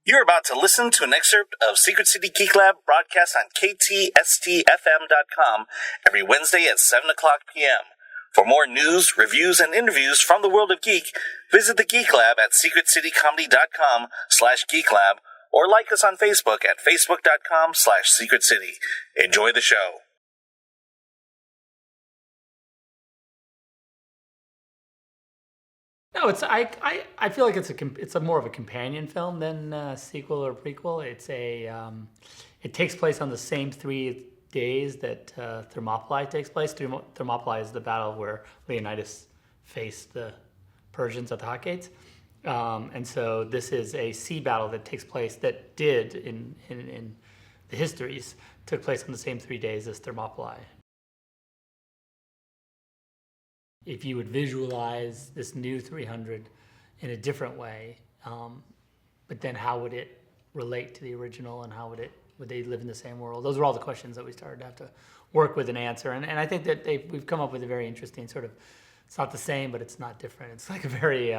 You're about to listen to an excerpt of Secret City Geek Lab broadcast on KTSTFM.com every Wednesday at 7 o'clock p.m. For more news, reviews, and interviews from the world of geek, visit the Geek Lab at secretcitycomedy.com/geeklab or like us on Facebook at facebook.com/secretcity. Enjoy the show. No, I feel like it's a more of a companion film than a sequel or prequel. It takes place on the same 3 days that Thermopylae takes place. Thermopylae is the battle where Leonidas faced the Persians at the Hot Gates, and so this is a sea battle that takes place that did in the histories took place on the same 3 days as Thermopylae. If you would visualize this new 300 in a different way, but then how would it relate to the original, and how would they live in the same world? Those are all the questions that we started to have to work with and answer. And I think that we've come up with a very interesting sort of, it's not the same, but it's not different. It's like a very,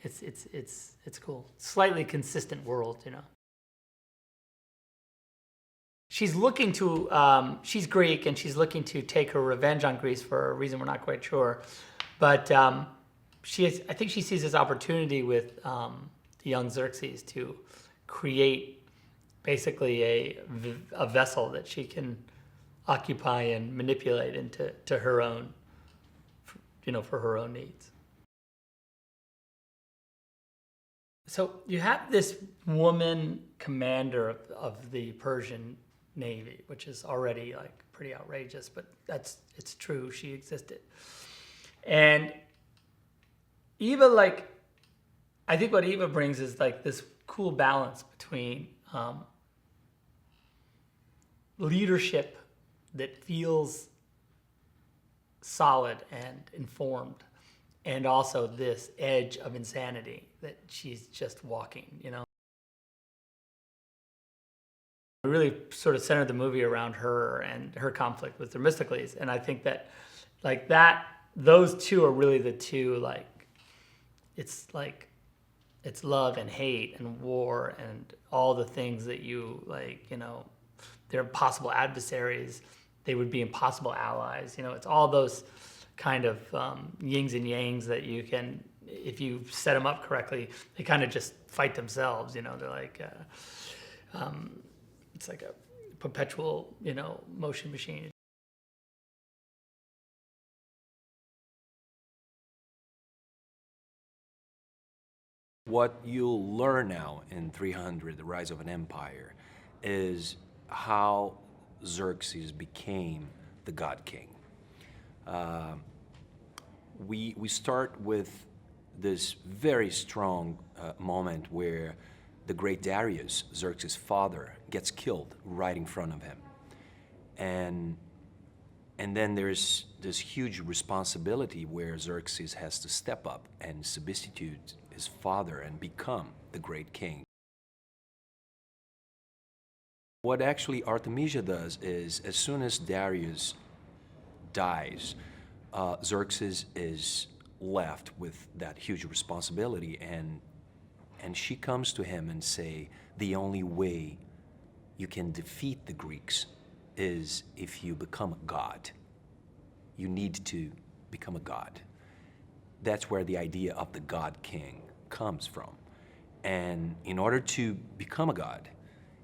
it's cool. Slightly consistent world, you know. She's looking to, she's Greek, and she's looking to take her revenge on Greece for a reason we're not quite sure. But I think she sees this opportunity with the young Xerxes to create basically a vessel that she can occupy and manipulate into her own, for her own needs. So you have this woman commander of the Persian Navy, which is already like pretty outrageous, but it's true. She existed. And Eva, I think what Eva brings is like this cool balance between leadership that feels solid and informed, and also this edge of insanity that she's just walking, you know. We really sort of centered the movie around her and her conflict with Themistokles, and I think that, those two are really the two, it's love and hate and war and all the things that they're possible adversaries, they would be impossible allies, it's all those kind of yings and yangs that you can, if you set them up correctly, they kind of just fight themselves, they're like, it's like a perpetual, motion machine. What you'll learn now in 300, The Rise of an Empire, is how Xerxes became the God King. We start with this very strong moment where the great Darius, Xerxes' father, gets killed right in front of him. And then there's this huge responsibility where Xerxes has to step up and substitute his father and become the great king. What actually Artemisia does is, as soon as Darius dies, Xerxes is left with that huge responsibility, and she comes to him and say, the only way you can defeat the Greeks is if you become a god. You need to become a god. That's where the idea of the God King comes from. And in order to become a god,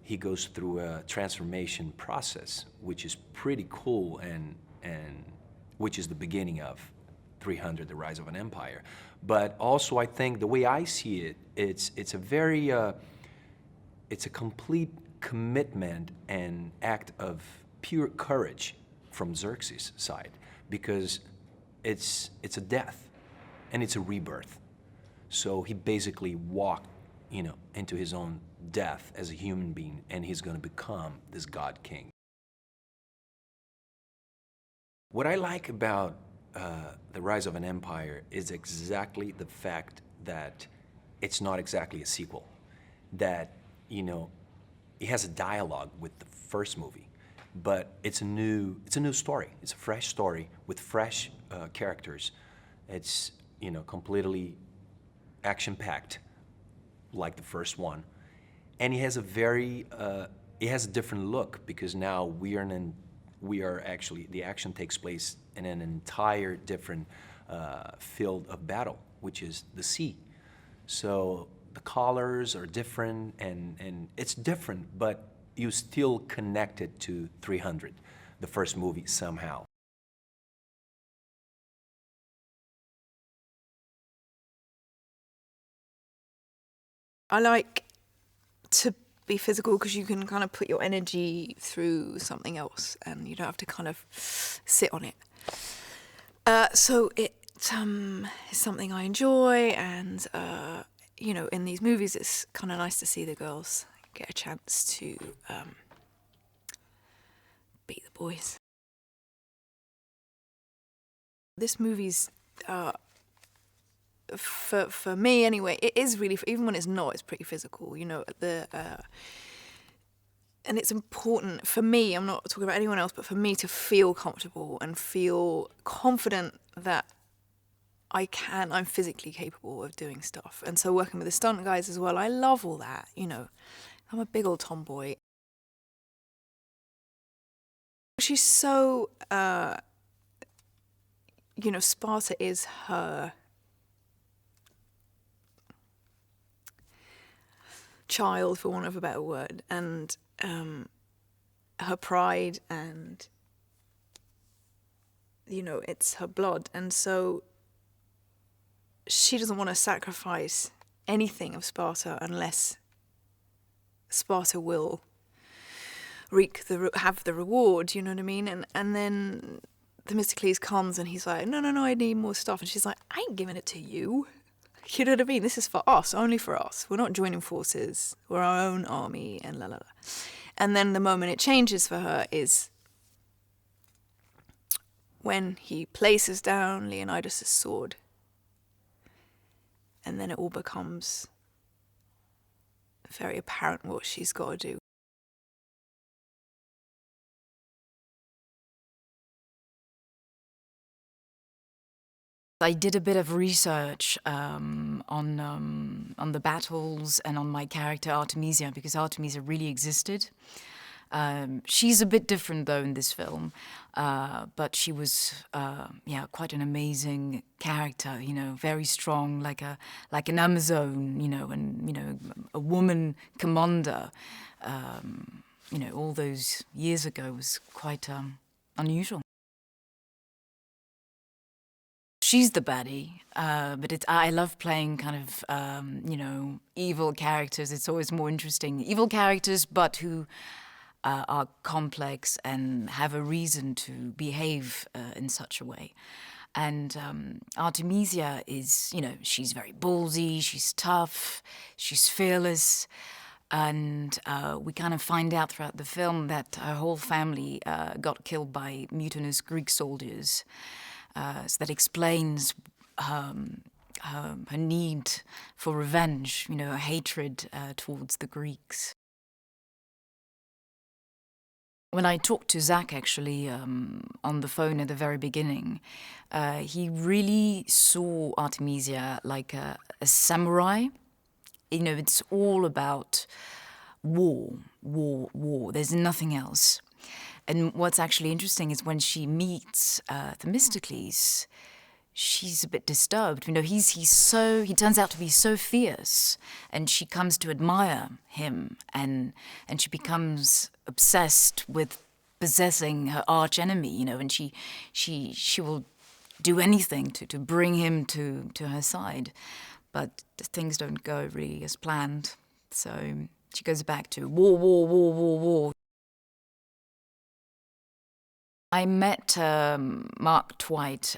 he goes through a transformation process, which is pretty cool, and which is the beginning of 300, The Rise of an Empire. But also, I think the way I see it, it's a very, it's a complete commitment and act of pure courage from Xerxes' side, because it's a death and it's a rebirth. So he basically walked, into his own death as a human being, and he's going to become this God King. What I like about The Rise of an Empire is exactly the fact that it's not exactly a sequel. That, it has a dialogue with the first movie, but it's a new story. It's a fresh story with fresh characters. It's, completely action-packed, like the first one. And he has a very, it has a different look because now we are actually, the action takes place in an entire different field of battle, which is the sea. So the colors are different and it's different, but you still connect it to 300, the first movie, somehow. I like to be physical because you can kind of put your energy through something else and you don't have to kind of sit on it. So it is something I enjoy, and you know, in these movies it's kind of nice to see the girls get a chance to beat the boys. This movie's for me anyway, it is really, even when it's not, it's pretty physical, you know, and it's important for me, I'm not talking about anyone else, but for me to feel comfortable and feel confident that I'm physically capable of doing stuff. And so working with the stunt guys as well, I love all that, you know. I'm a big old tomboy. She's so, you know, Sparta is her child, for want of a better word, and her pride, and you know, it's her blood, and so she doesn't want to sacrifice anything of Sparta unless Sparta will have the reward, you know what I mean? And then Themistokles comes and he's like, no, I need more stuff, and she's like, I ain't giving it to you. You know what I mean? This is for us, only for us. We're not joining forces. We're our own army, and la la la. And then the moment it changes for her is when he places down Leonidas' sword. And then it all becomes very apparent what she's got to do. I did a bit of research on the battles and on my character Artemisia, because Artemisia really existed. She's a bit different though in this film, but she was quite an amazing character. You know, very strong, like an Amazon. You know, and you know, a woman commander. You know, all those years ago was quite unusual. She's the baddie, but I love playing kind of, you know, evil characters. It's always more interesting. Evil characters, but who are complex and have a reason to behave in such a way. And Artemisia is, you know, she's very ballsy, she's tough, she's fearless. And we kind of find out throughout the film that her whole family got killed by mutinous Greek soldiers. So that explains her need for revenge, you know, her hatred towards the Greeks. When I talked to Zach, actually, on the phone at the very beginning, he really saw Artemisia like a samurai. You know, it's all about war. There's nothing else. And what's actually interesting is when she meets Themistokles, she's a bit disturbed. You know, he turns out to be so fierce, and she comes to admire him, and she becomes obsessed with possessing her arch enemy. You know, and she will do anything to bring him to her side, but things don't go really as planned. So she goes back to war. I met Mark Twight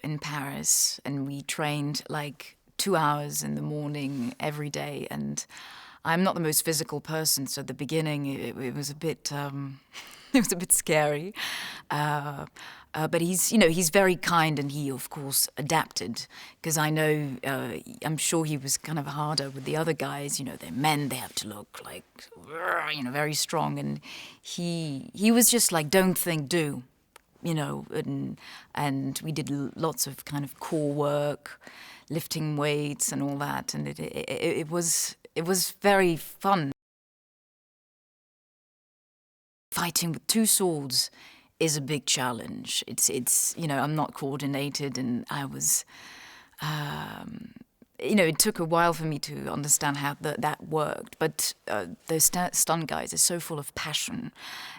in Paris, and we trained like 2 hours in the morning every day. And I'm not the most physical person, so at the beginning it was a bit it was a bit scary. But he's very kind, and he of course adapted, because I know I'm sure he was kind of harder with the other guys. You know, they're men; they have to look like, you know, very strong. And he was just like, don't think, do, you know. And we did lots of kind of core work, lifting weights and all that, and it was very fun. fighting with two swords is a big challenge. It's I'm not coordinated, and I was, it took a while for me to understand how that worked. But those stunt guys are so full of passion,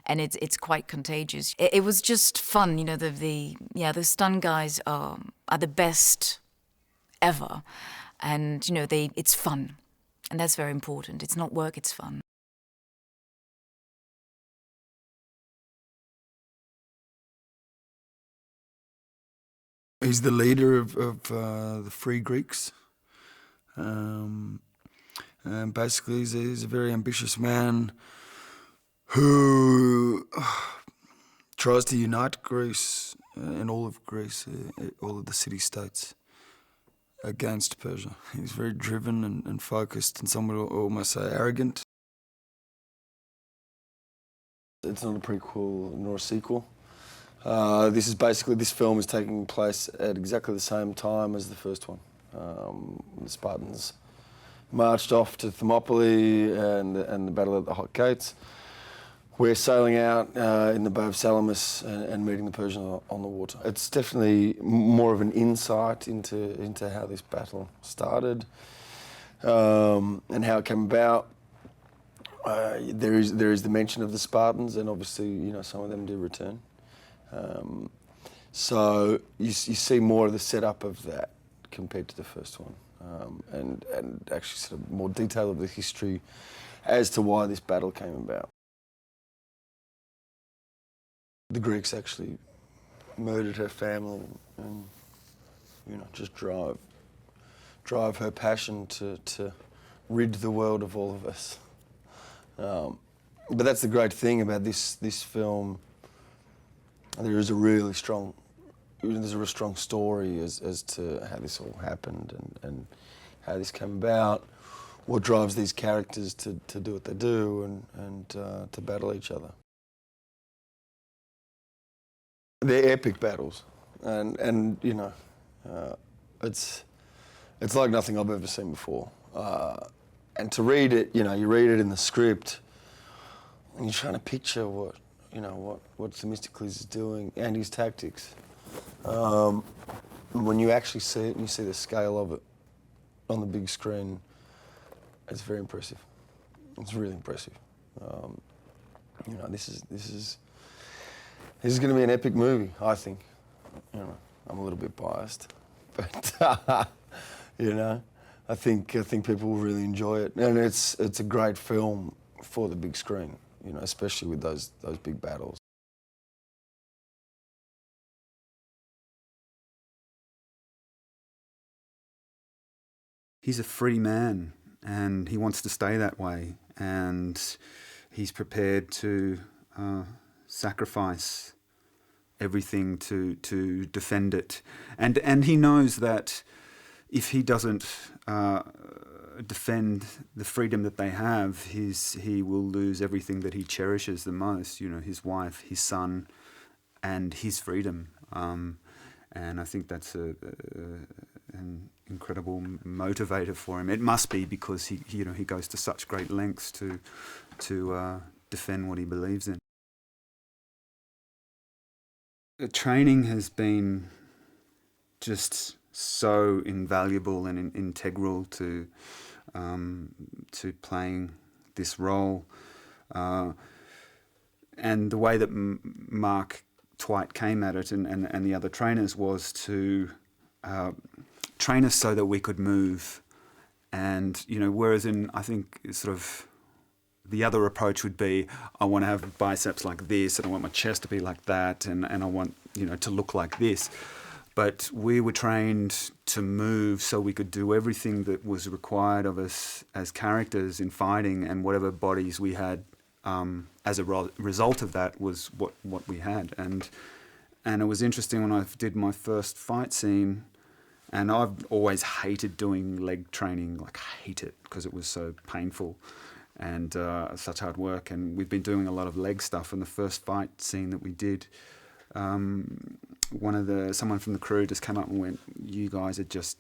and it's quite contagious. It was just fun. The stunt guys are the best ever, and it's fun, and that's very important. It's not work; it's fun. He's the leader of the Free Greeks. And basically, he's a very ambitious man who tries to unite Greece and all of Greece, all of the city-states, against Persia. He's very driven and focused, and some would almost say arrogant. It's not a prequel nor a sequel. This film is taking place at exactly the same time as the first one. The Spartans marched off to Thermopylae and the battle at the Hot Gates. We're sailing out in the Bay of Salamis and meeting the Persians on the water. It's definitely more of an insight into how this battle started and how it came about. There is the mention of the Spartans, and obviously some of them do return. So you see more of the setup of that compared to the first one, and actually sort of more detail of the history as to why this battle came about. The Greeks actually murdered her family and just drive her passion to rid the world of all of us. But that's the great thing about this film. There's a real strong story as to how this all happened and how this came about, what drives these characters to do what they do and to battle each other. They're epic battles, and it's like nothing I've ever seen before. And to read it, you read it in the script, and you're trying to picture what Themistokles is doing and his tactics. When you actually see it and you see the scale of it on the big screen, it's very impressive. It's really impressive. This is going to be an epic movie, I think. I'm a little bit biased, but I think people will really enjoy it, and it's a great film for the big screen. Especially with those big battles. He's a free man, and he wants to stay that way, and he's prepared to sacrifice everything to defend it, and he knows that if he doesn't defend the freedom that they have, he will lose everything that he cherishes the most, his wife, his son, and his freedom. And I think that's an incredible motivator for him. It must be, because he goes to such great lengths to defend what he believes in. The training has been just so invaluable and integral to playing this role, and the way that Mark Twight came at it and the other trainers was to train us so that we could move, and whereas I think sort of the other approach would be, I want to have biceps like this, and I want my chest to be like that, and I want to look like this. But we were trained to move so we could do everything that was required of us as characters in fighting, and whatever bodies we had as a result of that was what we had. And it was interesting when I did my first fight scene, and I've always hated doing leg training, hate it, because it was so painful and such hard work. And we've been doing a lot of leg stuff. And the first fight scene that we did, someone from the crew just came up and went, "You guys are just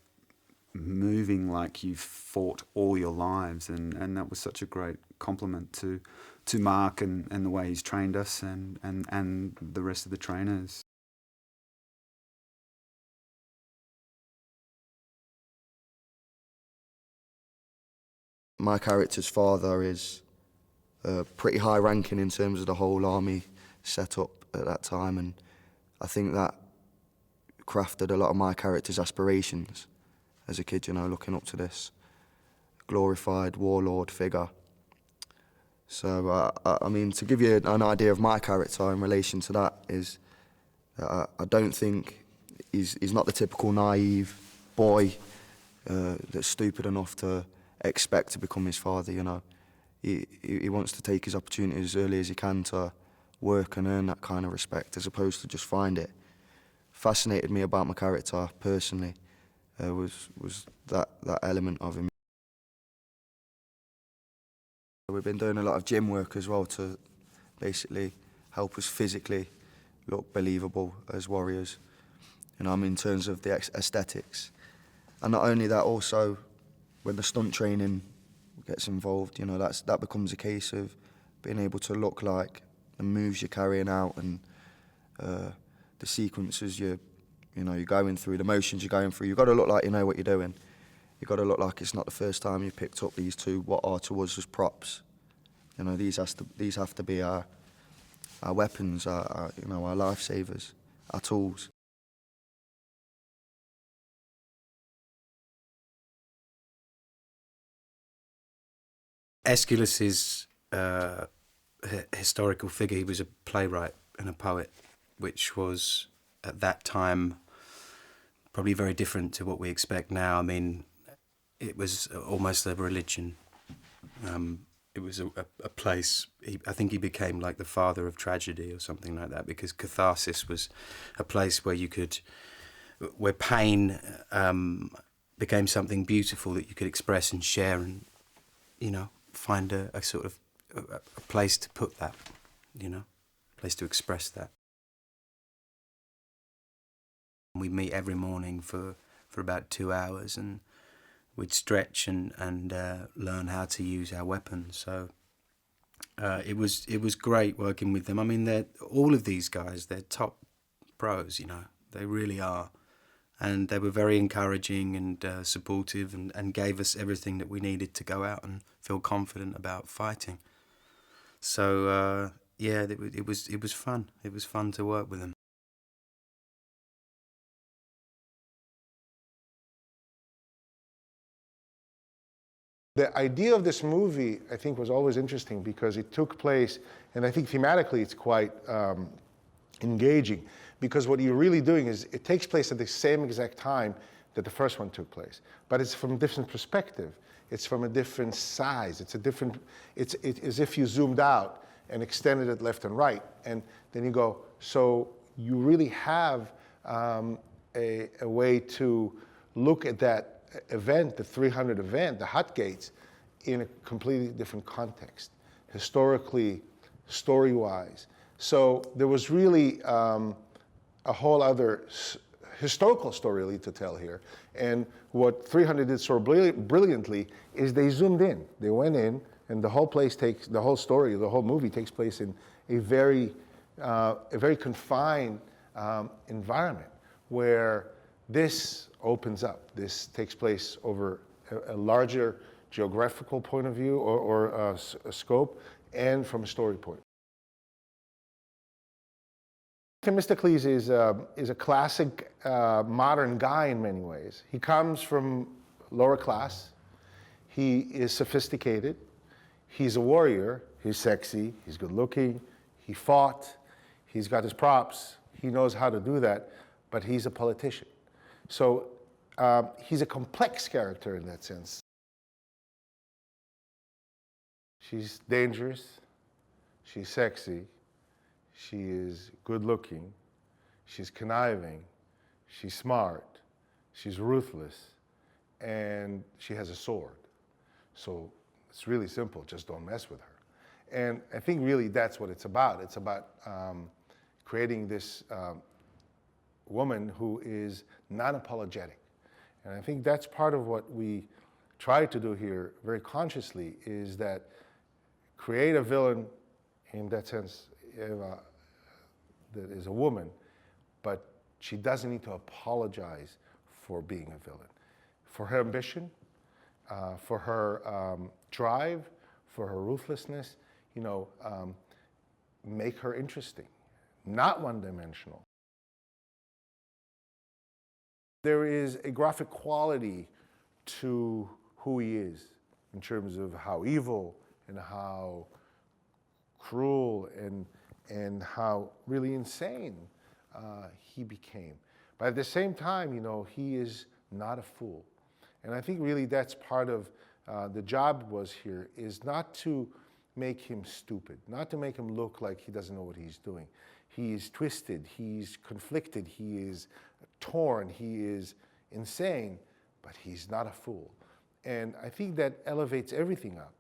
moving like you've fought all your lives," and that was such a great compliment to Mark and the way he's trained us and the rest of the trainers. My character's father is pretty high ranking in terms of the whole army setup at that time, and I think that crafted a lot of my character's aspirations as a kid, you know, looking up to this glorified warlord figure. So, I mean, to give you an idea of my character in relation to that is that I don't think he's not the typical naive boy that's stupid enough to expect to become his father, you know. He wants to take his opportunities as early as he can to work and earn that kind of respect as opposed to just find it. Fascinated me about my character personally was that element of him. We've been doing a lot of gym work as well to basically help us physically look believable as warriors, you know, I mean, in terms of the aesthetics. And not only that, also when the stunt training gets involved, you know, that becomes a case of being able to look like the moves you're carrying out and the sequences you're going through, the motions you're going through. You've got to look like you know what you're doing. You've got to look like it's not the first time you picked up these two, what are to us as props. You know, these have to be our weapons, our lifesavers, our tools. Aeskylos is a historical figure. He was a playwright and a poet, which was, at that time, probably very different to what we expect now. I mean, it was almost a religion. It was a place, I think he became like the father of tragedy or something like that, because catharsis was a place where pain became something beautiful that you could express and share and, you know, find a sort of a place to put that, you know, a place to express that. We meet every morning for about 2 hours, and we'd stretch and learn how to use our weapons. So it was great working with them. I mean, all of these guys, they're top pros, you know, they really are. And they were very encouraging and supportive and gave us everything that we needed to go out and feel confident about fighting. So, yeah, it was fun. It was fun to work with them. The idea of this movie, I think, was always interesting because it took place, and I think thematically it's quite engaging, because what you're really doing is it takes place at the same exact time that the first one took place, but it's from a different perspective. It's from a different size. It's as if you zoomed out and extended it left and right, and then you go, so you really have a way to look at that event, the 300 event, the Hut Gates, in a completely different context, historically, story-wise. So there was really a whole other historical story really to tell here. And what 300 did so brilliantly is they zoomed in. They went in, and the whole story, the whole movie takes place in a very confined environment where this opens up. This takes place over a larger geographical point of view or a scope, and from a story point. Themistokles is a classic modern guy in many ways. He comes from lower class. He is sophisticated. He's a warrior. He's sexy. He's good looking. He fought. He's got his props. He knows how to do that, but he's a politician. So he's a complex character in that sense. She's dangerous. She's sexy. She is good looking. She's conniving. She's smart. She's ruthless. And she has a sword. So it's really simple. Just don't mess with her. And I think really that's what it's about. It's about creating this woman who is non-apologetic. And I think that's part of what we try to do here very consciously, is that create a villain, in that sense, Eva, that is a woman, but she doesn't need to apologize for being a villain. For her ambition, for her drive, for her ruthlessness, make her interesting, not one-dimensional. There is a graphic quality to who he is in terms of how evil and how cruel and how really insane he became. But at the same time, he is not a fool. And I think really that's part of the job was here, is not to make him stupid, not to make him look like he doesn't know what he's doing. He is twisted, he's conflicted, he is torn, he is insane, but he's not a fool. And I think that elevates everything up.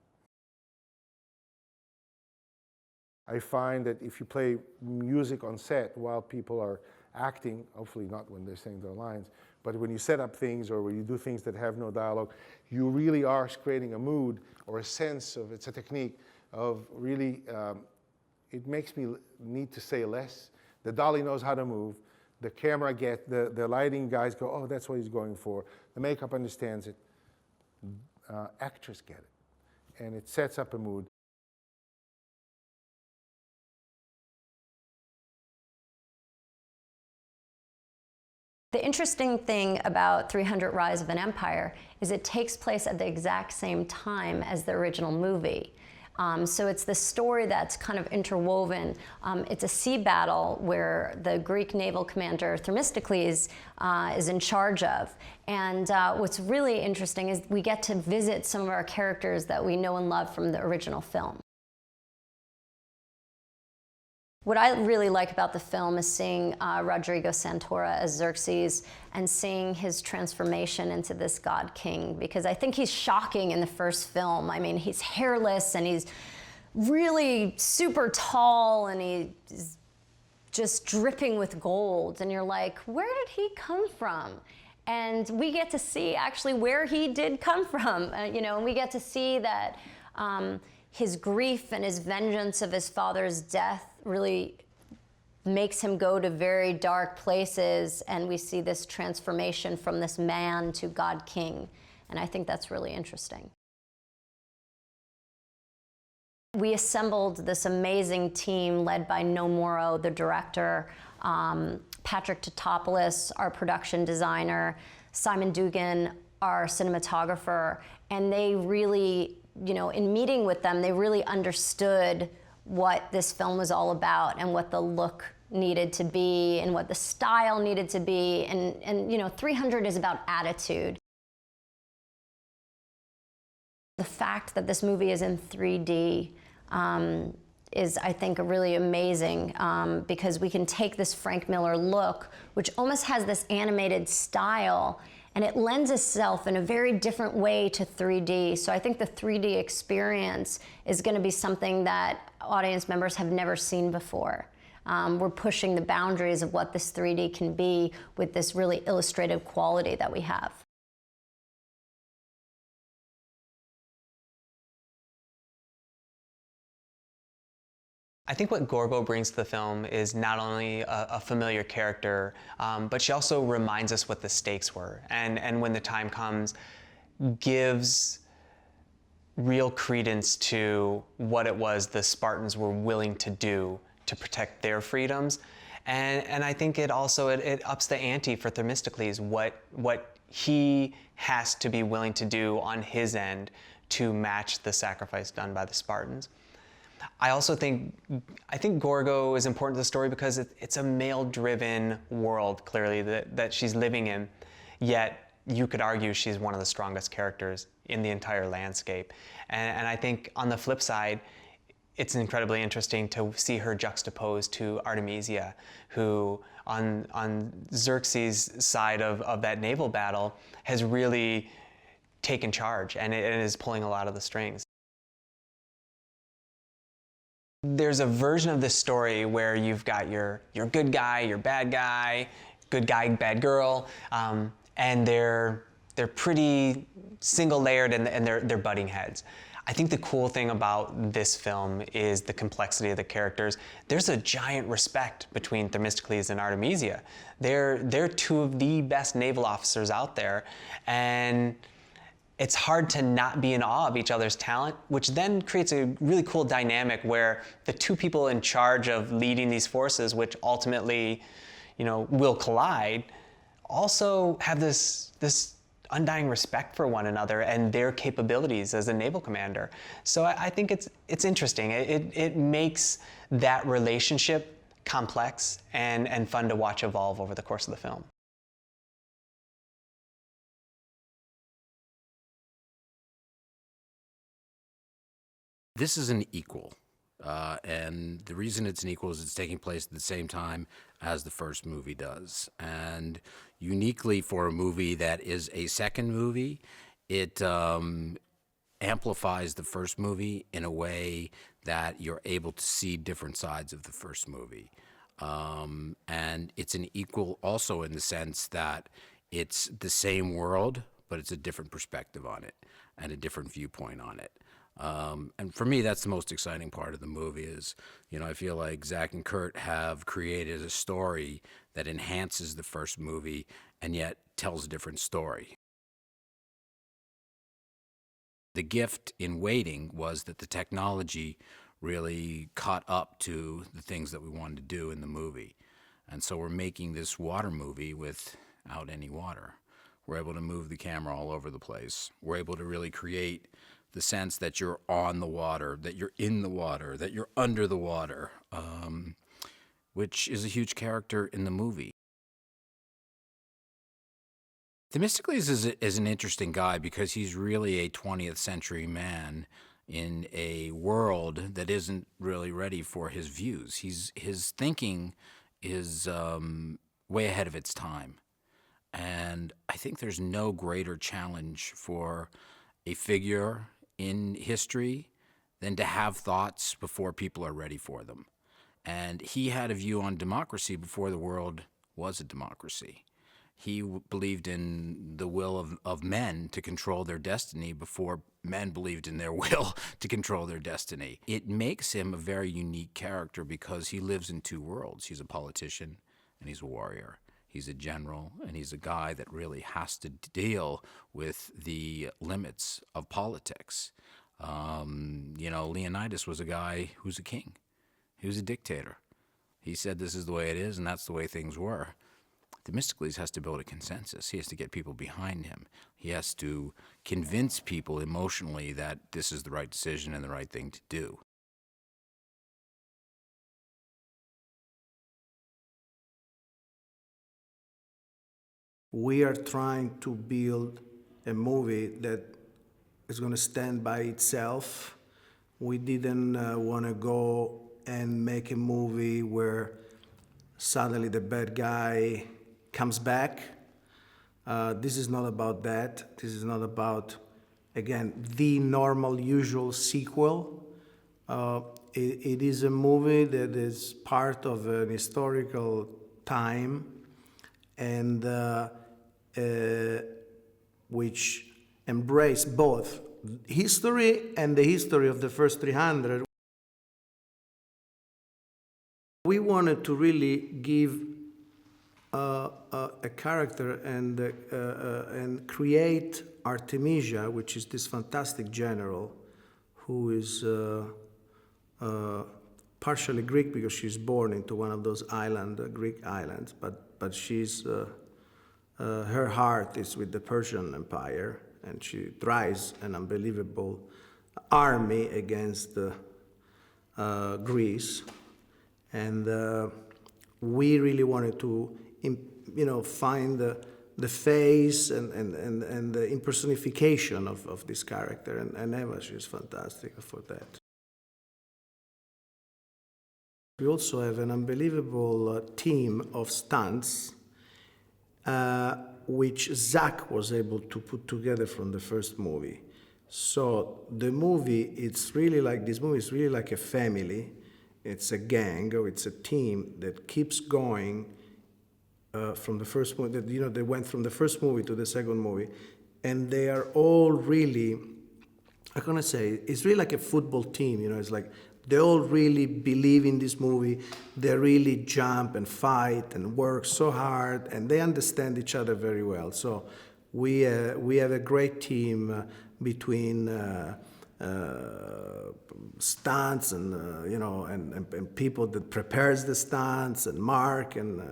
I find that if you play music on set while people are acting, hopefully not when they're saying their lines, but when you set up things or when you do things that have no dialogue, you really are creating a mood or a sense of, it's a technique of really, it makes me need to say less. The dolly knows how to move. The camera the lighting guys go, oh, that's what he's going for. The makeup understands it. Actors get it. And it sets up a mood. The interesting thing about 300 Rise of an Empire is it takes place at the exact same time as the original movie. So it's the story that's kind of interwoven. It's a sea battle where the Greek naval commander Themistokles is in charge of. And what's really interesting is we get to visit some of our characters that we know and love from the original film. What I really like about the film is seeing Rodrigo Santoro as Xerxes and seeing his transformation into this god king, because I think he's shocking in the first film. I mean, he's hairless and he's really super tall and he's just dripping with gold. And you're like, where did he come from? And we get to see actually where he did come from, and we get to see that his grief and his vengeance of his father's death really makes him go to very dark places, and we see this transformation from this man to God King, and I think that's really interesting. We assembled this amazing team led by Murro, the director, Patrick Tatopoulos, our production designer, Simon Dugan, our cinematographer, and they really, in meeting with them, they really understood what this film was all about and what the look needed to be and what the style needed to be. And 300 is about attitude. The fact that this movie is in 3D is, I think, really amazing because we can take this Frank Miller look, which almost has this animated style, and it lends itself in a very different way to 3D. So I think the 3D experience is going to be something that audience members have never seen before. We're pushing the boundaries of what this 3D can be with this really illustrative quality that we have. I think what Gorgo brings to the film is not only a familiar character, but she also reminds us what the stakes were, and when the time comes, gives real credence to what it was the Spartans were willing to do to protect their freedoms. And I think it also, it ups the ante for Themistokles, what he has to be willing to do on his end to match the sacrifice done by the Spartans. I think Gorgo is important to the story because it's a male-driven world, clearly, that she's living in, yet you could argue she's one of the strongest characters in the entire landscape. And I think on the flip side, it's incredibly interesting to see her juxtaposed to Artemisia, who on Xerxes' side of that naval battle has really taken charge and is pulling a lot of the strings. There's a version of this story where you've got your good guy, your bad guy, good guy, bad girl, and they're pretty single-layered and they're butting heads. I think the cool thing about this film is the complexity of the characters. There's a giant respect between Themistokles and Artemisia. They're two of the best naval officers out there, and it's hard to not be in awe of each other's talent, which then creates a really cool dynamic where the two people in charge of leading these forces, which ultimately, will collide, also have this undying respect for one another and their capabilities as a naval commander. So I think it's interesting. It makes that relationship complex and fun to watch evolve over the course of the film. This is an equal, and the reason it's an equal is it's taking place at the same time as the first movie does. And uniquely for a movie that is a second movie, it amplifies the first movie in a way that you're able to see different sides of the first movie. And it's an equal also in the sense that it's the same world, but it's a different perspective on it and a different viewpoint on it. And for me, that's the most exciting part of the movie is, I feel like Zach and Kurt have created a story that enhances the first movie and yet tells a different story. The gift in waiting was that the technology really caught up to the things that we wanted to do in the movie. And so we're making this water movie without any water. We're able to move the camera all over the place. We're able to really create the sense that you're on the water, that you're in the water, that you're under the water, which is a huge character in the movie. Themistokles is an interesting guy because he's really a 20th century man in a world that isn't really ready for his views. His thinking is way ahead of its time. And I think there's no greater challenge for a figure in history than to have thoughts before people are ready for them. And he had a view on democracy before the world was a democracy. He believed in the will of men to control their destiny before men believed in their will to control their destiny. It makes him a very unique character because he lives in two worlds. He's a politician and he's a warrior. He's a general, and he's a guy that really has to deal with the limits of politics. Leonidas was a guy who's a king. He was a dictator. He said this is the way it is, and that's the way things were. Themistokles has to build a consensus. He has to get people behind him. He has to convince people emotionally that this is the right decision and the right thing to do. We are trying to build a movie that is going to stand by itself. We didn't want to go and make a movie where suddenly the bad guy comes back. This is not about that. This is not about, again, the normal, usual sequel. It is a movie that is part of an historical time and which embrace both history and the history of the first 300. We wanted to really give a character and create Artemisia, which is this fantastic general who is partially Greek because she's born into one of those Greek islands, but she's her heart is with the Persian Empire, and she drives an unbelievable army against Greece. And we really wanted to, find the face and the impersonification of this character, and Eva, she's fantastic for that. We also have an unbelievable team of stunts, which Zach was able to put together from the first movie. So the movie, this movie is really like a family. It's a gang, or it's a team that keeps going from the first movie. They went from the first movie to the second movie, and they are all really I'm gonna say, it's really like a football team. It's like they all really believe in this movie. They really jump and fight and work so hard, and they understand each other very well. So we have a great team between stunts and and people that prepares the stunts, and Mark and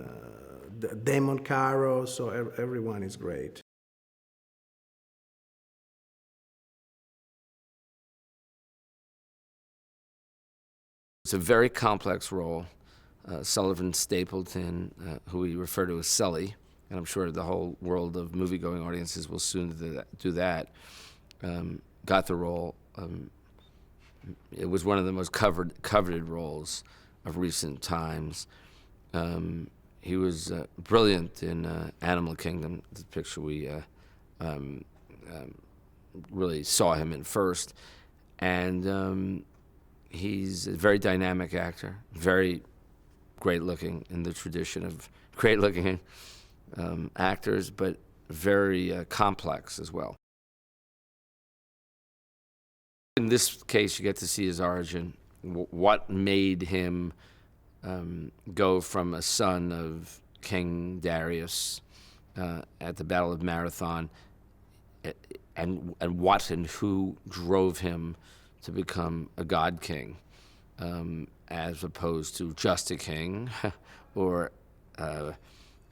Damon Caro. So everyone is great. It's a very complex role. Sullivan Stapleton, who we refer to as Sully, and I'm sure the whole world of movie-going audiences will soon do that, got the role. It was one of the most coveted roles of recent times. He was brilliant in Animal Kingdom, the picture we really saw him in first. And he's a very dynamic actor, very great-looking in the tradition of great-looking actors, but very complex as well. In this case, you get to see his origin, what made him go from a son of King Darius at the Battle of Marathon, and what and who drove him to become a god king, as opposed to just a king or a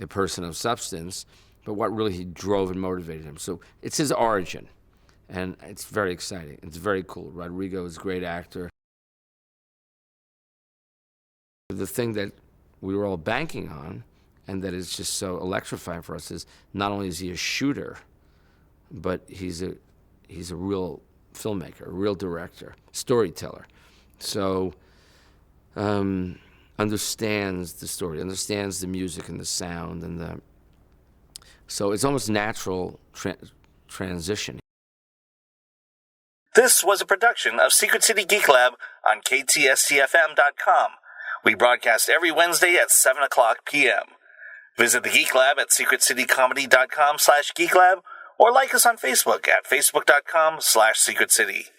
person of substance, but what really he drove and motivated him. So it's his origin, and it's very exciting. It's very cool. Rodrigo is a great actor. The thing that we were all banking on, and that is just so electrifying for us, is not only is he a shooter, but he's a real filmmaker, a real director, storyteller. So understands the story, understands the music and the sound, and so it's almost natural transition. This was a production of Secret City Geek Lab on KTSTFM.com. We broadcast every Wednesday at 7 o'clock p.m. Visit the Geek Lab at secretcitycomedy.com/geeklab, or like us on Facebook at facebook.com/secretcity.